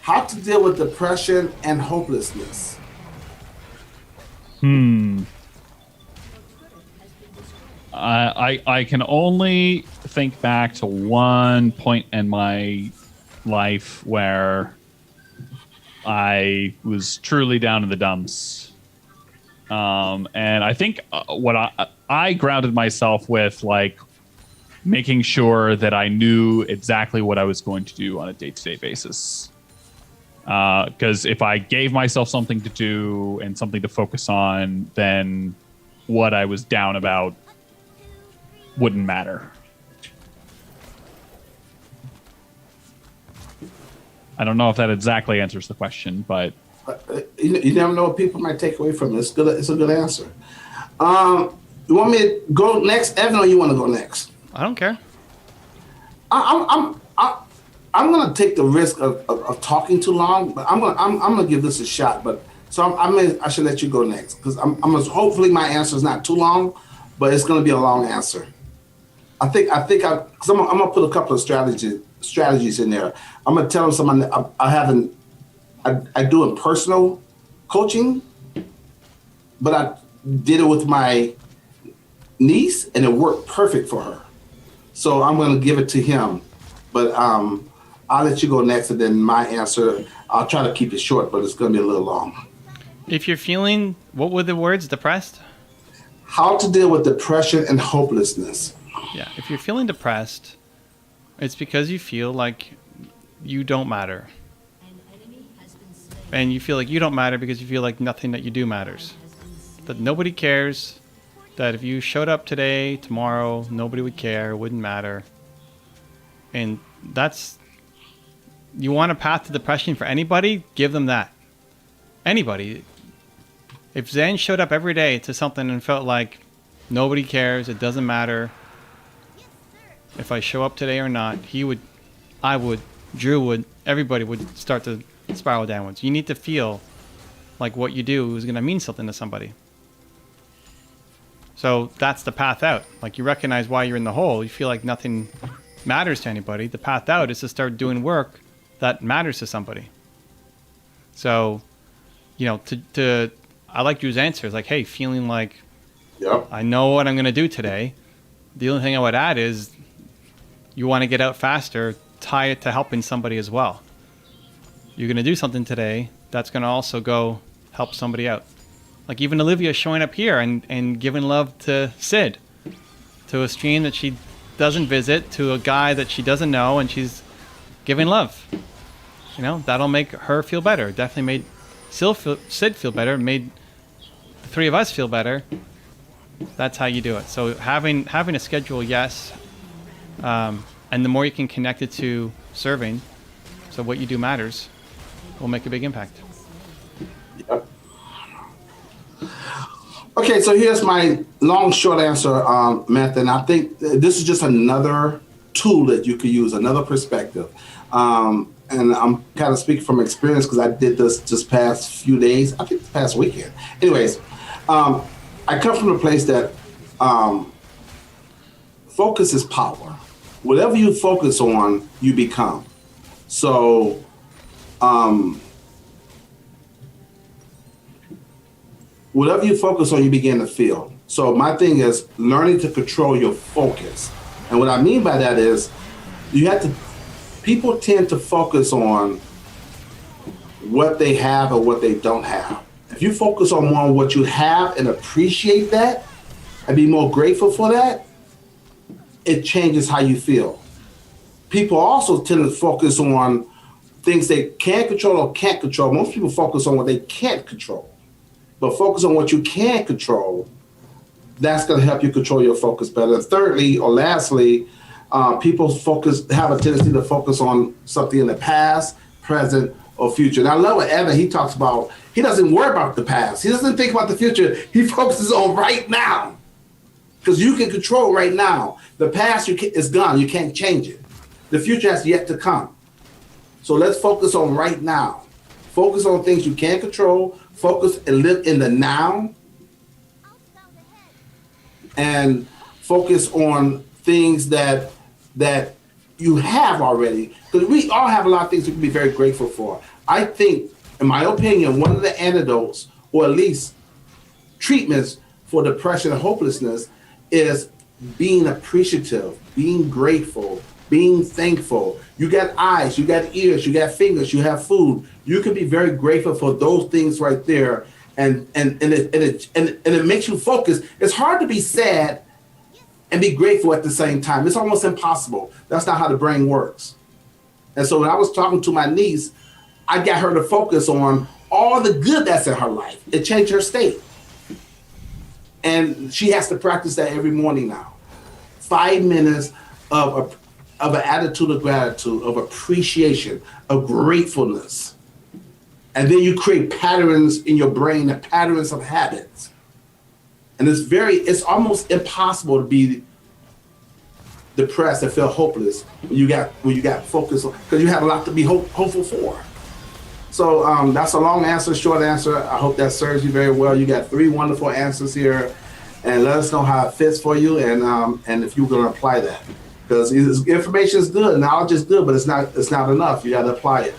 How to deal with depression and hopelessness. I can only think back to one point in my life where I was truly down in the dumps. And I think what I grounded myself with, like, making sure that I knew exactly what I was going to do on a day-to-day basis. Because if I gave myself something to do and something to focus on, then what I was down about wouldn't matter. I don't know if that exactly answers the question, but You never know what people might take away from it. It's good. It's a good answer. You want me to go next, Evan, or you want to go next? I don't care. I'm gonna take the risk of talking too long, but I'm gonna give this a shot. But so I should let you go next because hopefully my answer is not too long, but it's gonna be a long answer. Because I'm gonna put a couple of strategies in there. I'm gonna tell them something that I do in personal coaching, but I did it with my niece and it worked perfect for her. So I'm gonna give it to him, but I'll let you go next, and then my answer, I'll try to keep it short, but it's gonna be a little long. If you're feeling, what were the words? Depressed? How to deal with depression and hopelessness. Yeah, if you're feeling depressed, it's because you feel like you don't matter. And you feel like you don't matter because you feel like nothing that you do matters. That nobody cares. That if you showed up today, tomorrow, nobody would care, it wouldn't matter. And you want a path to depression for anybody, give them that. Anybody. If Zayn showed up every day to something and felt like nobody cares, it doesn't matter if I show up today or not, I would, Drew would, everybody would start to spiral downwards. You need to feel like what you do is going to mean something to somebody. So that's the path out. Like, you recognize why you're in the hole. You feel like nothing matters to anybody. The path out is to start doing work that matters to somebody. So, I like Drew's answer. It's like, hey, feeling like, Yep. I know what I'm going to do today. The only thing I would add is you want to get out faster, tie it to helping somebody as well. You're going to do something today that's going to also go help somebody out. Like even Olivia showing up here and giving love to Sid, to a stream that she doesn't visit, to a guy that she doesn't know, and she's giving love. That'll make her feel better. Definitely made Sid feel better, made the three of us feel better. That's how you do it. So having a schedule, yes. And the more you can connect it to serving, so what you do matters, will make a big impact. Yep. Okay, so here's my long, short answer, method. And I think this is just another tool that you could use, another perspective. And I'm kind of speaking from experience because I did this just past few days, I think this past weekend. Anyways, I come from a place that focus is power. Whatever you focus on, you become. So, whatever you focus on, you begin to feel. So my thing is learning to control your focus. And what I mean by that is people tend to focus on what they have or what they don't have. If you focus on more on what you have and appreciate that and be more grateful for that, it changes how you feel. People also tend to focus on things they can control or can't control. Most people focus on what they can't control. But focus on what you can control. That's going to help you control your focus better. And thirdly, or lastly, people have a tendency to focus on something in the past, present, or future. And I love what Evan, he talks about, he doesn't worry about the past. He doesn't think about the future. He focuses on right now. Because you can control right now. The past is gone. You can't change it. The future has yet to come. So let's focus on right now. Focus on things you can control. Focus and live in the now. And focus on things that you have already. Because we all have a lot of things we can be very grateful for. I think, in my opinion, one of the antidotes, or at least treatments for depression and hopelessness, is being appreciative, being grateful, being thankful. You got eyes, you got ears, you got fingers, you have food. You can be very grateful for those things right there, and it makes you focus. It's hard to be sad and be grateful at the same time. It's almost impossible. That's not how the brain works. And so when I was talking to my niece, I got her to focus on all the good that's in her life. It changed her state. And she has to practice that every morning now. 5 minutes of an attitude of gratitude, of appreciation, of gratefulness. And then you create patterns in your brain, the patterns of habits. And it's almost impossible to be depressed and feel hopeless when you got focus on, because you have a lot to be hopeful for. So that's a long answer, short answer. I hope that serves you very well. You got 3 wonderful answers here, and let us know how it fits for you, and if you're going to apply that, because information is good, knowledge is good, but it's not enough. You got to apply it.